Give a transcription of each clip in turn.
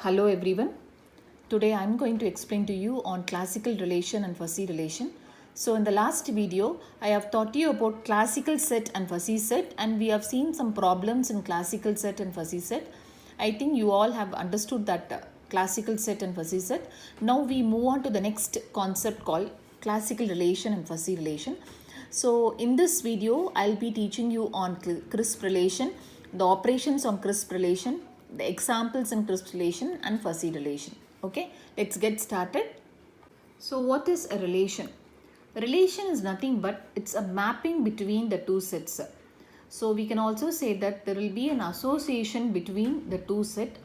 Hello everyone. Today I am going to explain to you on classical relation and fuzzy relation. So in the last video I have taught you about classical set and fuzzy set, and we have seen some problems in classical set and fuzzy set. I think you all have understood that classical set and fuzzy set. Now we move on to the next concept called classical relation and fuzzy relation. So in this video I'll be teaching you on crisp relation, the operations on crisp relation, the examples in crisp relation and fuzzy relation. Okay, let's get started. So what is a relation? A relation is nothing but it's a mapping between the two sets. So we can also say that there will be an association between the two sets.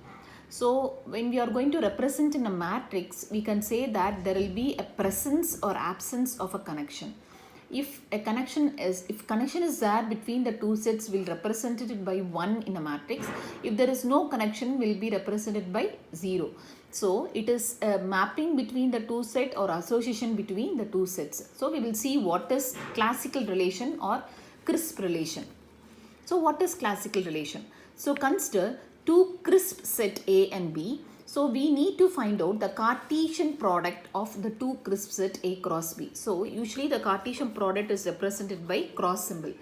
So when we are going to represent in a matrix, we can say that there will be a presence or absence of a connection. If connection is there between the two sets, will represent it by 1 in a matrix. If there is no connection, will be represented by 0. So it is a mapping between the two sets or association between the two sets. So we will see what is classical relation or crisp relation. So what is classical relation? So consider two crisp set A and B. So we need to find out the Cartesian product of the two crisp set A cross B. So usually the Cartesian product is represented by cross symbol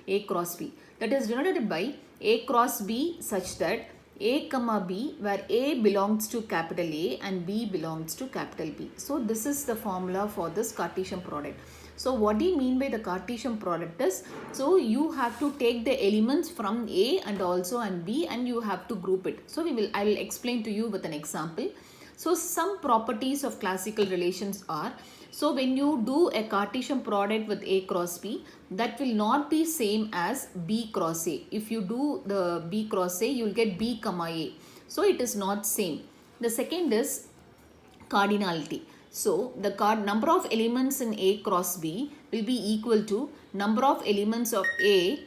A cross B. That is denoted by A cross B such that A comma B, where A belongs to capital A and B belongs to capital B. So this is the formula for this Cartesian product. So what do you mean by the Cartesian product is, so you have to take the elements from A and also and B and you have to group it. So I will explain to you with an example. So some properties of classical relations are, so when you do a Cartesian product with A cross B, that will not be same as B cross A. If you do the B cross A, you will get B comma A. So it is not same. The second is cardinality. So the number of elements in A cross B will be equal to number of elements of A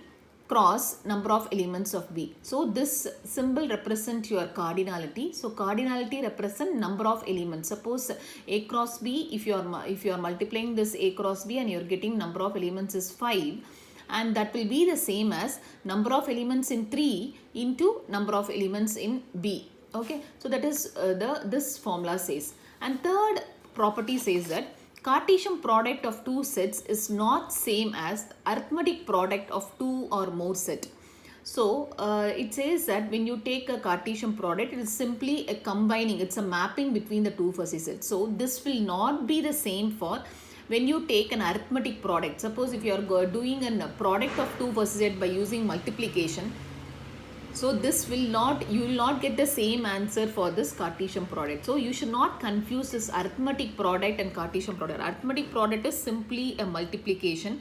cross number of elements of B. So this symbol represents your cardinality. So cardinality represents number of elements. Suppose A cross B, if you are multiplying this A cross B and you are getting number of elements is 5, and that will be the same as number of elements in 3 into number of elements in B. Okay, so that is this formula says. And third property says that Cartesian product of two sets is not same as arithmetic product of two or more set. So it says that when you take a Cartesian product, it is simply a combining, it's a mapping between the two fuzzy sets. So this will not be the same for when you take an arithmetic product. Suppose if you are doing a product of two fuzzy sets by using multiplication, so this will not, you will not get the same answer for this Cartesian product. So you should not confuse this arithmetic product and Cartesian product. Arithmetic product is simply a multiplication.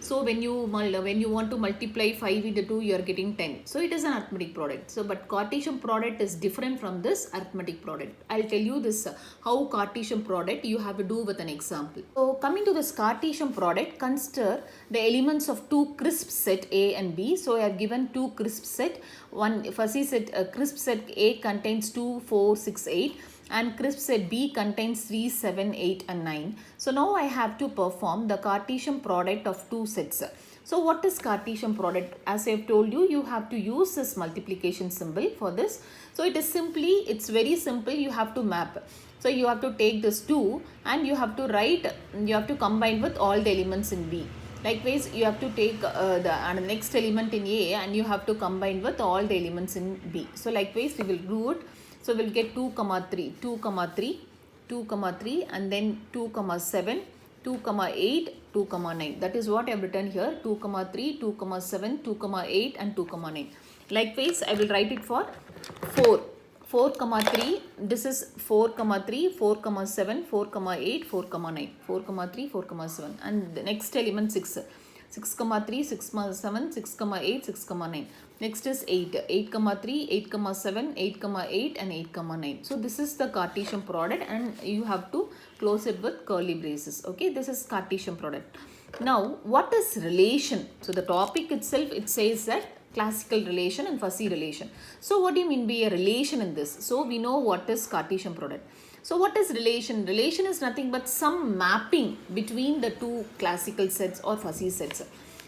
So when you want to multiply 5 into 2, you are getting 10. So it is an arithmetic product. So but Cartesian product is different from this arithmetic product. I'll tell you this how Cartesian product you have to do with an example. So coming to this Cartesian product, consider the elements of two crisp set A and B. So I have given two crisp set. One fuzzy set, crisp set A contains 2, 4, 6, 8. And crisp set B contains 3, 7, 8 and 9. So now I have to perform the Cartesian product of two sets. So what is Cartesian product? As I have told you, you have to use this multiplication symbol for this. So it is simply, it's very simple, you have to map. So you have to take this 2 and you have to write, you have to combine with all the elements in B. Likewise, you have to take the next element in A and you have to combine with all the elements in B. So likewise, we will do it. So we'll get 2, 3, 2, 3, 2, 3 and then 2, 7, 2, 8, 2, 9. That is what I have written here, 2, 3, 2, 7, 2, 8 and 2, 9. Likewise, I will write it for 4. 4, 3, this is 4, 3, 4, 7, 4, 8, 4, 9, 4, 3, 4, 7 and the next element 6. 6, 3, 6, 7, 6, 8, 6, 9. Next is 8. 8, 3, 8, 7, 8, 8 and 8, 9. So this is the Cartesian product and you have to close it with curly braces. Okay, this is Cartesian product. Now, what is relation? So the topic itself, it says that classical relation and fuzzy relation. So what do you mean by a relation in this? So we know what is Cartesian product. So what is relation? Relation is nothing but some mapping between the two classical sets or fuzzy sets.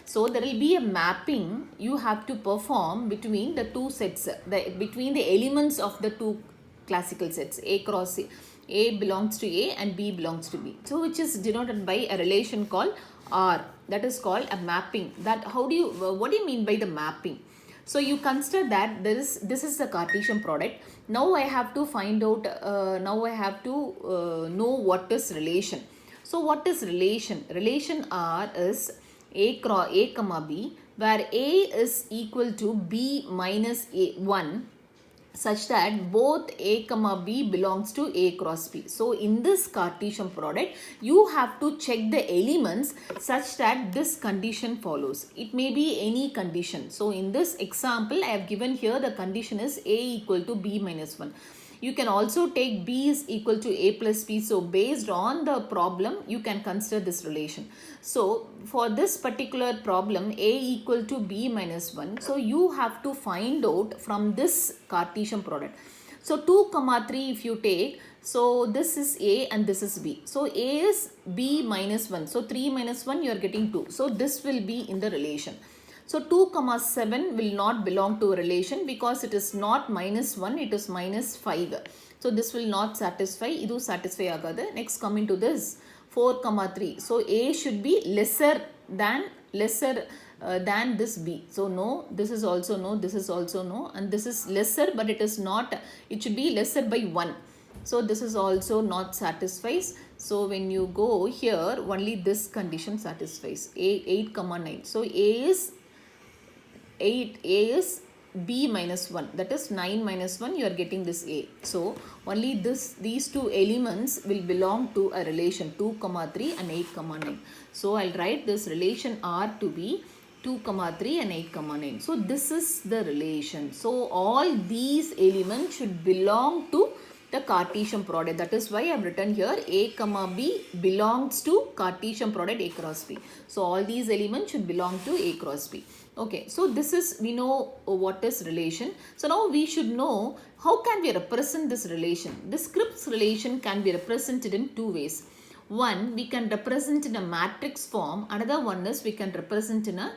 So there will be a mapping you have to perform between the two sets, between the elements of the two classical sets, A cross A belongs to A and B belongs to B. So which is denoted by a relation called R. That is called a mapping. That what do you mean by the mapping? So you consider that this is the Cartesian product. Now I have to find out, know what is relation. So what is relation? Relation R is A comma B, where A is equal to B minus A1, such that both A comma B belongs to A cross B. So in this Cartesian product, you have to check the elements such that this condition follows. It may be any condition. So in this example, I have given here the condition is A equal to B minus 1. You can also take B is equal to A plus B. So based on the problem, you can consider this relation. So for this particular problem, A equal to B minus 1. So you have to find out from this Cartesian product. So 2 comma 3 if you take, so this is A and this is B. So A is B minus 1. So 3 minus 1 you are getting 2. So this will be in the relation. So 2 comma 7 will not belong to a relation because it is not minus 1, it is minus 5. So this will not satisfy. Idu satisfy agada. Next coming to this 4 comma 3. So A should be lesser than this B. So no, this is also no, this is also no, and this is lesser, but it is not, it should be lesser by 1. So this is also not satisfies. So when you go here, only this condition satisfies. 8 comma 9. So A is B minus 1, that is 9 minus 1, you are getting this A. So only these two elements will belong to a relation 2 comma 3 and 8 comma 9. So I'll write this relation R to be 2 comma 3 and 8 comma 9. So this is the relation. So all these elements should belong to the Cartesian product. That is why I have written here A comma B belongs to Cartesian product A cross B. So all these elements should belong to A cross B. Okay, so this is, we know what is relation. So now we should know how can we represent this relation. This Scripps relation can be represented in two ways. One, we can represent in a matrix form. Another one is we can represent in a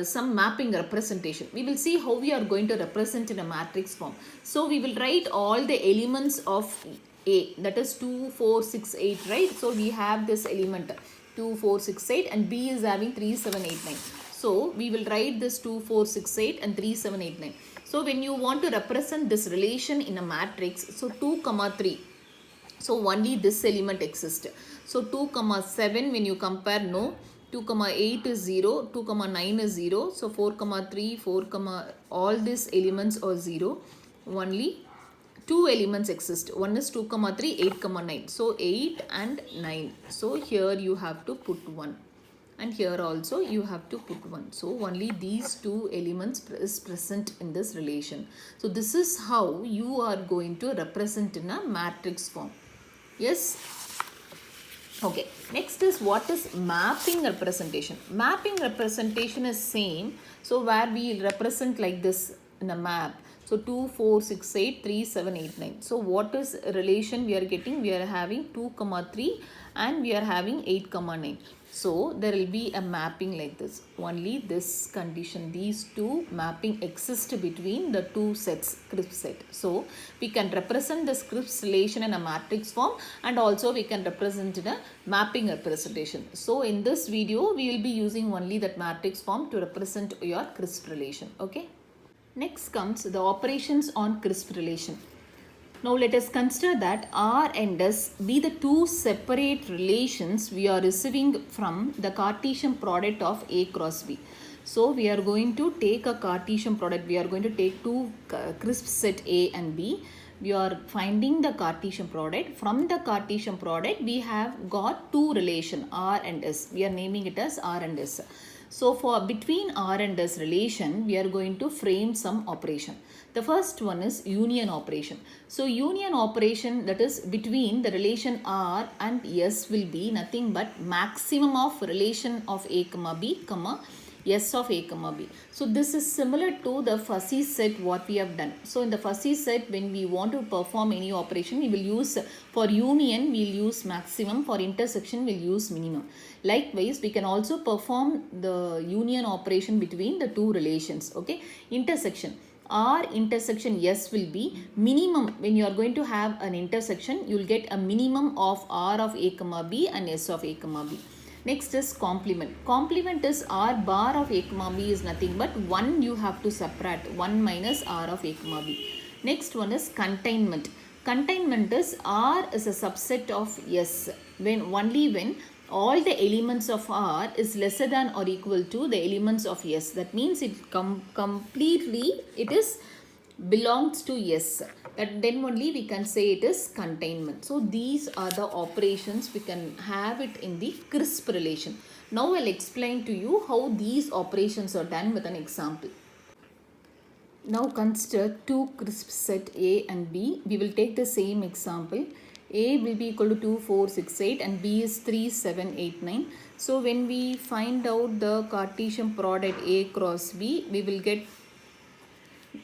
some mapping representation. We will see how we are going to represent in a matrix form. So we will write all the elements of A, that is 2, 4, 6, 8, right? So we have this element 2, 4, 6, 8 and B is having 3, 7, 8, 9. So we will write this 2, 4, 6, 8 and 3, 7, 8, 9. So when you want to represent this relation in a matrix, so 2 comma 3. So only this element exists. So 2 comma 7 when you compare, no. 2 comma 8 is 0, 2 comma 9 is 0. So 4 comma 3, 4 comma, all these elements are 0. Only two elements exist. One is 2 comma 3, 8 comma 9. So 8 and 9. So here you have to put 1. And here also you have to put 1. So only these two elements is present in this relation. So this is how you are going to represent in a matrix form. Yes. Okay, next is what is mapping representation. Mapping representation is same. So where we represent like this in a map. So 2, 4, 6, 8, 3, 7, 8, 9. So what is relation we are getting? We are having 2 comma 3 and we are having 8 comma 9. So there will be a mapping like this. Only this condition, these two mapping exist between the two sets, Scripps set. So we can represent the Scripps relation in a matrix form and also we can represent in a mapping representation. So in this video, we will be using only that matrix form to represent your Scripps relation. Okay. Next comes the operations on Scripps relation. Now let us consider that R and S be the two separate relations we are receiving from the Cartesian product of A cross B. So we are going to take a Cartesian product. We are going to take two Scripps set A and B. We are finding the Cartesian product. From the Cartesian product, we have got two relations R and S. We are naming it as R and S. So for between R and S relation, we are going to frame some operation. The first one is union operation. So union operation, that is between the relation R and S, will be nothing but maximum of relation of A comma B comma S of A comma B. So this is similar to the fuzzy set what we have done. So in the fuzzy set, when we want to perform any operation, we will use, for union we will use maximum, for intersection we will use minimum. Likewise, we can also perform the union operation between the two relations. Okay, intersection. R intersection S will be minimum. When you are going to have an intersection, you will get a minimum of R of A comma B and S of A comma B. Next is complement. Complement is R bar of A comma B is nothing but 1 you have to subtract 1 minus R of A comma B. Next one is containment. Containment is R is a subset of S when only when all the elements of R is lesser than or equal to the elements of S. That means it completely it is belongs to S. That then only we can say it is containment. So these are the operations we can have it in the crisp relation. Now I'll explain to you how these operations are done with an example. Now consider two crisp set A and B. We will take the same example. A will be equal to 2, 4, 6, 8 and B is 3, 7, 8, 9. So when we find out the Cartesian product A cross B, we will get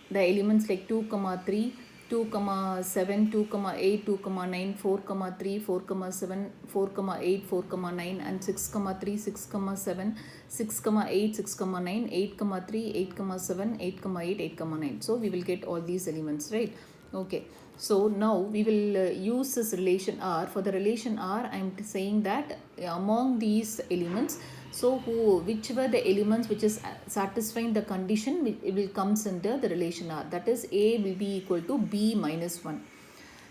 the elements like 2, 3, 2, 7, 2, 8, 2, 9, 4, 3, 4, 7, 4, 8, 4, 9 and 6, 3, 6, 7, 6, 8, 6, 9, 8, 3, 8, 7, 8, 8, 8, 9. So we will get all these elements, right? Okay. So now we will use this relation R. For the relation R, I am saying that among these elements, so whichever the elements which is satisfying the condition, it will comes under the relation R. That is A will be equal to B minus 1.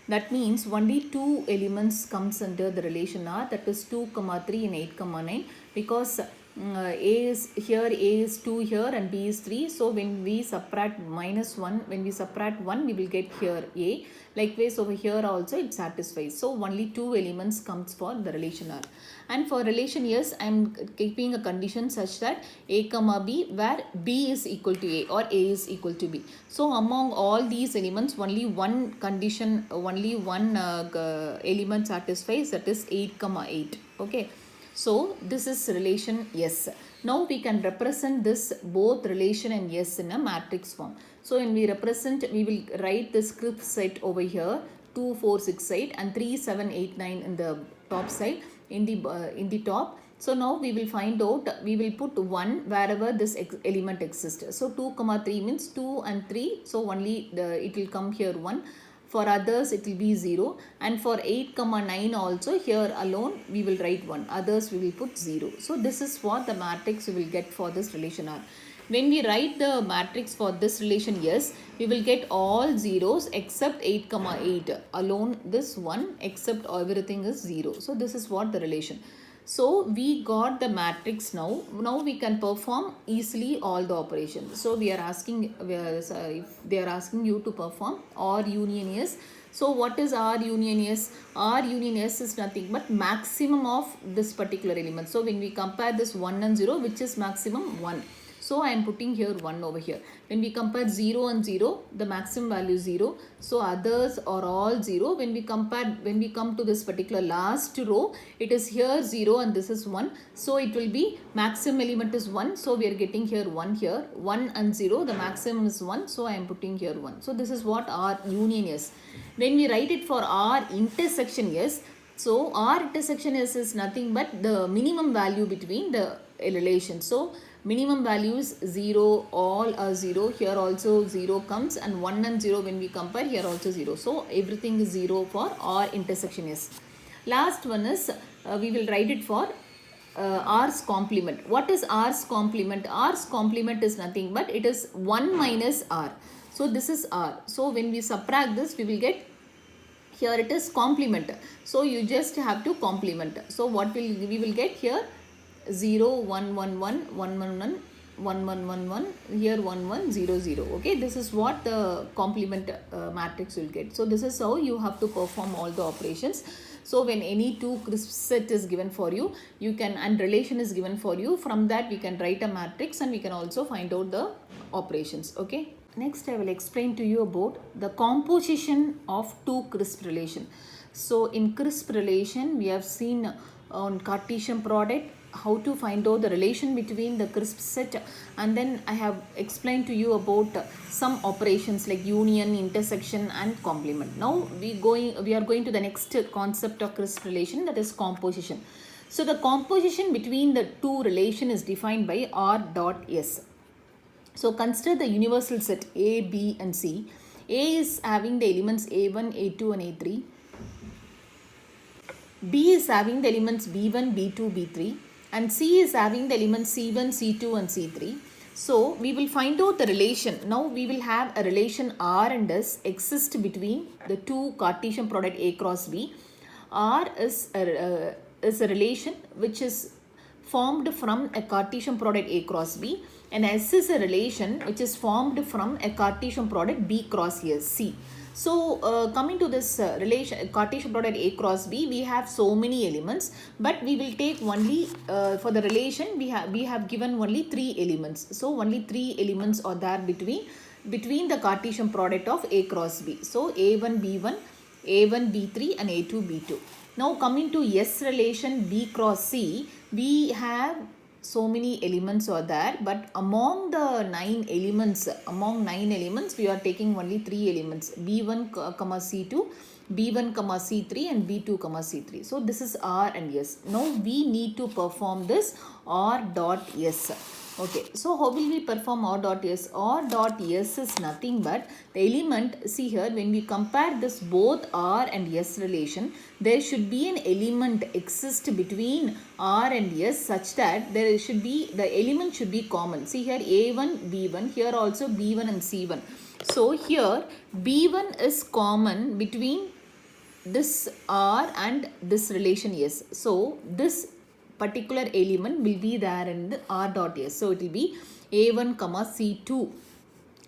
That means only two elements comes under the relation R, that is 2, 3 and 8, 9, because A is here, A is 2 here and B is 3. So when we subtract minus 1, when we subtract 1, we will get here A. Likewise over here also it satisfies. So only two elements comes for the relation R. And for relation S, I am keeping a condition such that A comma B where B is equal to A or A is equal to B. So among all these elements, only one condition, only one element satisfies, that is 8 comma 8. Okay. So this is relation S. Now we can represent this both relation and S in a matrix form. So when we represent, we will write this crisp set over here 2, 4, 6, 8 and 3, 7, 8, 9 in the top side, in the top. So now we will find out, we will put 1 wherever this element exists. So 2, 3 means 2 and 3. So only it will come here 1. For others it will be 0, and for 8, 9 also here alone we will write 1. Others we will put 0. So this is what the matrix we will get for this relation R. When we write the matrix for this relation S, we will get all zeros except 8, 8 alone, this one except everything is 0. So this is what the relation. So we got the matrix now. Now we can perform easily all the operations. So we are asking, if they are asking you to perform R union S. So what is R union S? R union S is nothing but maximum of this particular element. So when we compare this 1 and 0, which is maximum 1. So I am putting here 1 over here. When we compare 0 and 0, the maximum value is 0. So others are all 0. When we compare, when we come to this particular last row, it is here 0 and this is 1. So it will be maximum element is 1. So we are getting here 1 here. 1 and 0, the maximum is 1. So I am putting here 1. So this is what R union is. When we write it for R intersection S, so R intersection S is nothing but the minimum value between the relation. So minimum values 0, all are 0. Here also 0 comes, and 1 and 0 when we compare, here also 0. So everything is 0 for R intersection S. Last one is we will write it for R's complement. What is R's complement? R's complement is nothing but it is 1 minus R. So this is R. So when we subtract this, we will get, here it is complement. So you just have to complement. So what we will get here, 0, 1, 1, 1, 1, 1, 1, 1, 1, 1, 1, here 1, 1, 0, 0. Okay, this is what the complement matrix will get. So this is how you have to perform all the operations. So when any two crisp set is given for you, you can, and relation is given for you, from that we can write a matrix and we can also find out the operations. Okay. Next I will explain to you about the composition of two crisp relation. So in crisp relation, we have seen on Cartesian product how to find out the relation between the crisp set, and then I have explained to you about some operations like union, intersection and complement. Now we are going to the next concept of crisp relation, that is composition. So the composition between the two relation is defined by R dot S. So consider the universal set A, B and C. A is having the elements A1, A2 and A3. B is having the elements B1, B2, B3 and C is having the elements C1, C2 and C3. So we will find out the relation. Now we will have a relation R and S exist between the two Cartesian product A cross B. R is a relation which is formed from a Cartesian product A cross B and S is a relation which is formed from a Cartesian product B cross C. So coming to this relation Cartesian product A cross B, we have so many elements, but we will take only for the relation we have given only 3 elements. So only 3 elements are there between the Cartesian product of A cross B. So A1 B1, A1 B3 and A2 B2. Now coming to S relation B cross C, we have so many elements are there, but among 9 elements, we are taking only 3 elements, B1, C2, B1, C3 and B2, C3. So this is R and S. Now we need to perform this R dot S. Okay, so how will we perform R dot S? R dot S is nothing but the element, see here, when we compare this both R and S relation, there should be an element exist between R and S such that there should be, the element should be common. See here A1, B1, here also B1 and C1. So here B1 is common between this R and this relation S. So this particular element will be there in the R dot S. So it will be A1, C2.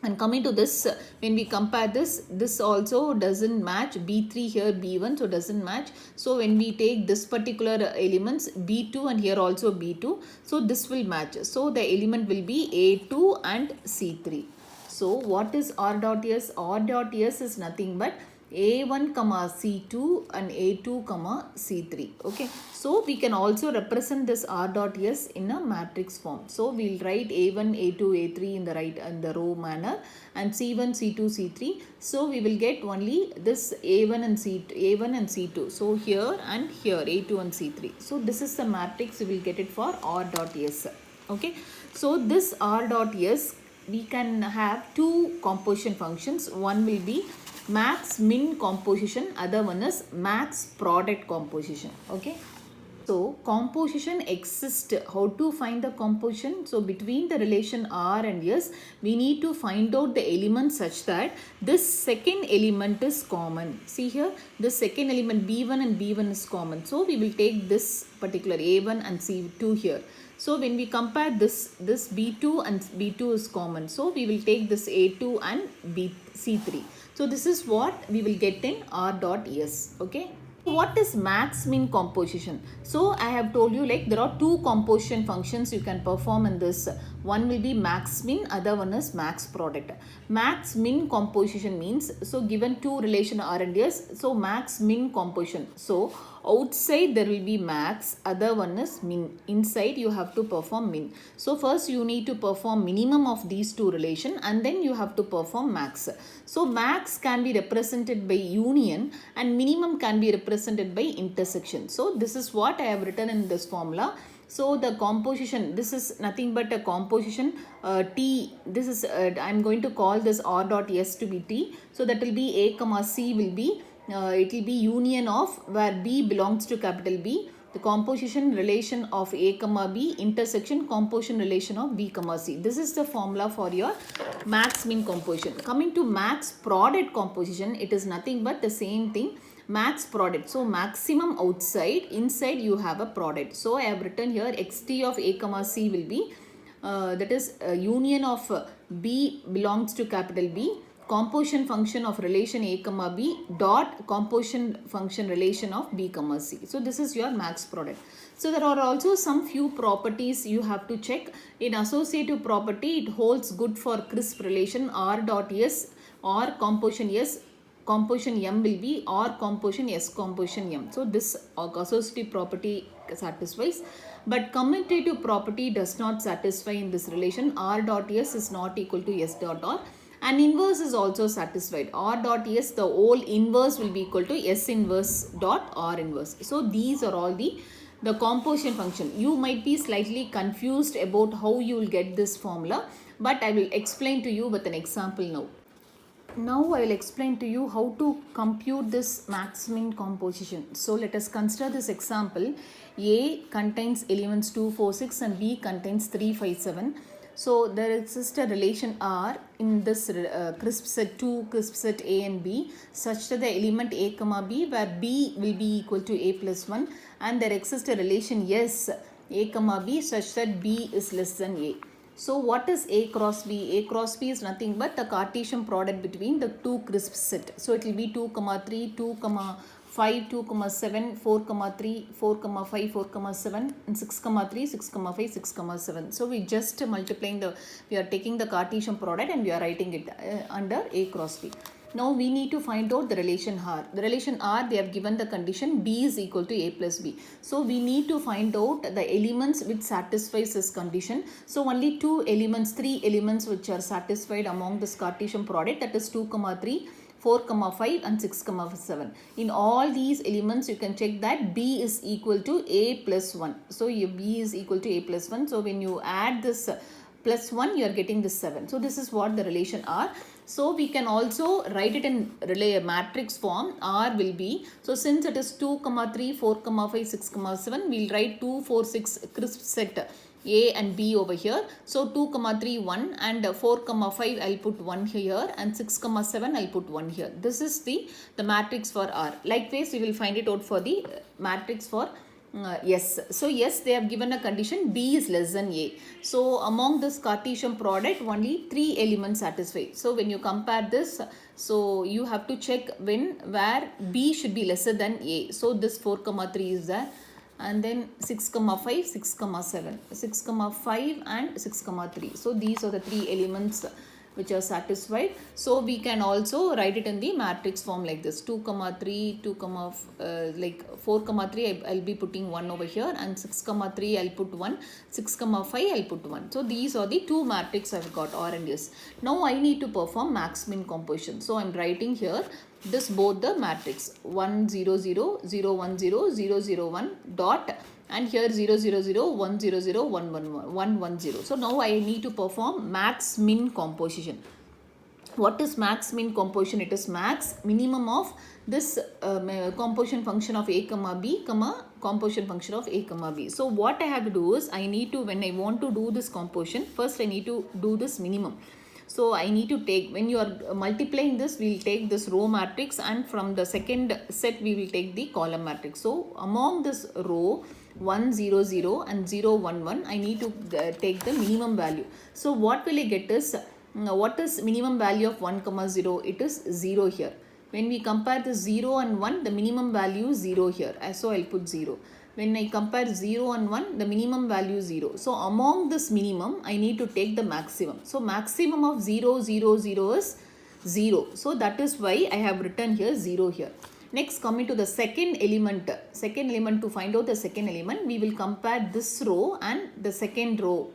And coming to this, when we compare this also doesn't match. B3 here B1, so doesn't match. So when we take this particular elements B2 and here also B2, so this will match. So the element will be A2 and C3. So what is R dot S? R dot S is nothing but A1, C2 and A2, C3. Okay. So we can also represent this R dot S in a matrix form. So we'll write A1, A2, A3 in the row manner and C1, C2, C3. So we will get only this A1 and C2. So here and here A2 and C3. So this is the matrix we will get it for R dot S. Okay. So this R dot S, we can have two composition functions. One will be max min composition, other one is max product composition. Okay. So composition exists. How to find the composition? So between the relation R and S, we need to find out the element such that this second element is common. See here, the second element B1 and B1 is common. So we will take this particular A1 and C2 here. So when we compare this B2 and B2 is common. So we will take this A2 and C3. So this is what we will get in R dot S. Okay. What is max min composition? So I have told you, like, there are two composition functions you can perform in this. One will be max min, other one is max product. Max min composition means, so given two relation R and S, so max min composition. So outside there will be max, other one is min. Inside you have to perform min. So first you need to perform minimum of these two relation and then you have to perform max. So max can be represented by union and minimum can be represented by intersection. So this is what I have written in this formula. So the composition, this is nothing but a composition T. This is I am going to call this R dot S to be T. So that will be A, C will be it will be union of where B belongs to capital B, the composition relation of A, B, intersection composition relation of B, C. This is the formula for your max min composition. Coming to max product composition, it is nothing but the same thing. Max product. So maximum outside, inside you have a product. So I have written here xt of A, C will be that is union of B belongs to capital B, composition function of relation A, B dot composition function relation of B, C. So this is your max product. So there are also some few properties you have to check. In associative property, it holds good for crisp relation R dot S or composition S. Composition M will be or composition S composition M. So this associative property satisfies, but commutative property does not satisfy in this relation. R dot S is not equal to S dot R, and inverse is also satisfied. R dot S, the whole inverse will be equal to S inverse dot R inverse. So these are all the composition function. You might be slightly confused about how you will get this formula. but I will explain to you with an example now. Now I will explain to you how to compute this max-min composition. So let us consider this example. A contains elements 2, 4, 6 and B contains 3, 5, 7. So there exists a relation R in this crisp set 2, crisp set A and B such that the element A comma B where B will be equal to A plus 1, and there exists a relation S A comma B such that B is less than A. So what is A cross B? A cross B is nothing but the Cartesian product between the two crisp set. So it will be 2, 3, 2, 5, 2, 7, 4, 3, 4, 5, 4, 7 and 6, 3, 6, 5, 6, 7. So we just multiplying we are taking the Cartesian product and we are writing it under A cross B. Now we need to find out the relation R. The relation R, they have given the condition B is equal to A plus B. So we need to find out the elements which satisfies this condition. So only two elements, three elements which are satisfied among this Cartesian product, that is 2, 3, 4, 5 and 6, 7. In all these elements you can check that B is equal to A plus 1. So B is equal to A plus 1. So when you add this plus 1, you are getting this 7. So this is what the relation R. So we can also write it in matrix form. R will be, so since it is 2, 3, 4, 5, 6, 7, we'll write 2, 4, 6 crisp set A and B over here. So 2, 3, 1 and 4, 5 I'll put 1 here and 6, 7 I'll put 1 here. This is the matrix for R. Likewise, we will find it out for the matrix for yes. So yes, they have given a condition B is less than A. So among this Cartesian product, only 3 elements satisfy. So when you compare this, so you have to check where B should be lesser than A. So this 4, 3 is there. And then 6, 5, 6, 7, 6, 5 and 6, 3. So these are the 3 elements which are satisfied. So we can also write it in the matrix form like this: 2, 3, 2, like 4, 3 I'll be putting 1 over here, and 6, 3 I'll put 1, 6, 5 I'll put 1. So these are the two matrix I've got, R and S. Now I need to perform max-min composition. So I'm writing here this both the matrix 1, 0, 0, 0, 1, 0, 0, 0, 1 dot, and here 0, 0, 0, 1, 0, 0, 1, 1, 1, 1, 0. So now I need to perform max min composition. What is max min composition? It is max minimum of this composition function of A comma B comma composition function of A comma B. So what I have to do is, I need to, when I want to do this composition, first I need to do this minimum. So I need to take, when you are multiplying this, we will take this row matrix, and from the second set we will take the column matrix. So among this row 1, 0, 0 and 0, 1, 1, I need to take the minimum value. So what will I get is, what is minimum value of 1, 0? It is 0 here. When we compare the 0 and 1, the minimum value is 0 here. So I'll put 0. When I compare 0 and 1, the minimum value is 0. So among this minimum, I need to take the maximum. So maximum of 0, 0, 0 is 0. So that is why I have written here 0 here. Next, coming to the second element. To find out the second element, we will compare this row and the second row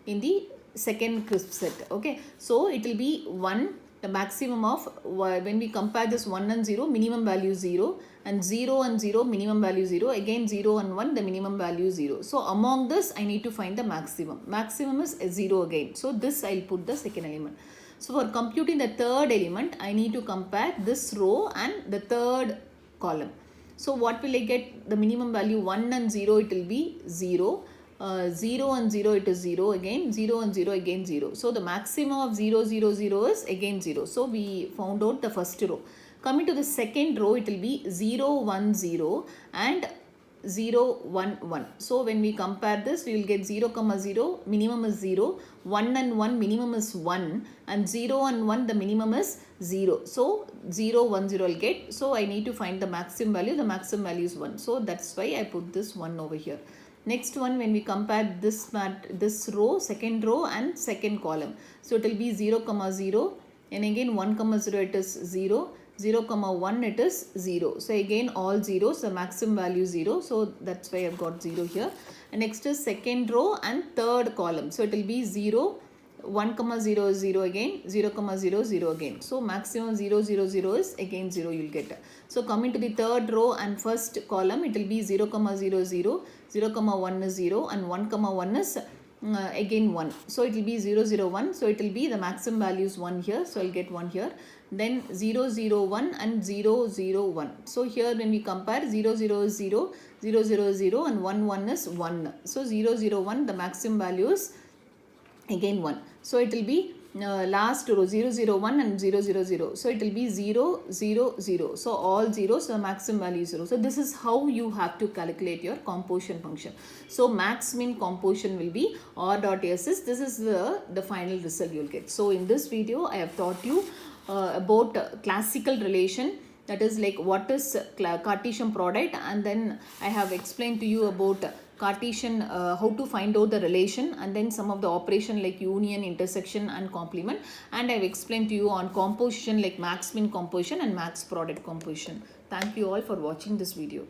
in the second crisp set. Okay. So it will be 1. The maximum of, when we compare this 1 and 0, minimum value is 0, and 0 and 0, minimum value 0, again 0 and 1, the minimum value is 0. So among this, I need to find the maximum. Maximum is 0 again. So this I'll put the second element. So for computing the third element, I need to compare this row and the third column. So what will I get? The minimum value 1 and 0, it will be 0. 0 and 0, it is 0 again, 0 and 0 again 0. So the maximum of 0, 0, 0 is again 0. So we found out the first row. Coming to the second row, it will be 0, 1, 0 and 0, 1, 1. So when we compare this, we will get 0, 0, minimum is 0, 1 and 1, minimum is 1, and 0 and 1, the minimum is 0. So 0, 1, 0 I'll get. So I need to find the maximum value. The maximum value is 1. So that's why I put this 1 over here. Next one, when we compare this row, second row and second column. So it will be 0, 0 and again 1, 0, it is 0, 0, 1, it is 0. So again all zeros, the maximum value 0. So that's why I've got 0 here. And next is second row and third column. So it will be 0, 1, 0 is 0 again, 0, 0, 0 again. So maximum 0, 0, 0 is again 0 you will get. So coming to the third row and first column, it will be 0, 0, 0, 0, 1 is 0 and 1, 1 is again 1. So it will be 0, 0, 1. So it will be the maximum value is 1 here. So I'll get 1 here. Then 0, 0, 1 and 0, 0, 1. So here when we compare 0, 0 is 0, 0, 0 is 0 and 1, 1 is 1. So 0, 0, 1 the maximum value is again 1. So it will be last row 0, 0, 1 and 0, 0, 0. So it will be 0, 0, 0. So all zeros, so maximum value is 0. So this is how you have to calculate your composition function. So max min composition will be r dot ss. This is the final result you will get. So in this video I have taught you about classical relation, that is like what is Cartesian product, and then I have explained to you about Cartesian how to find out the relation, and then some of the operation like union, intersection and complement, and I have explained to you on composition like max min composition and max product composition. Thank you all for watching this video.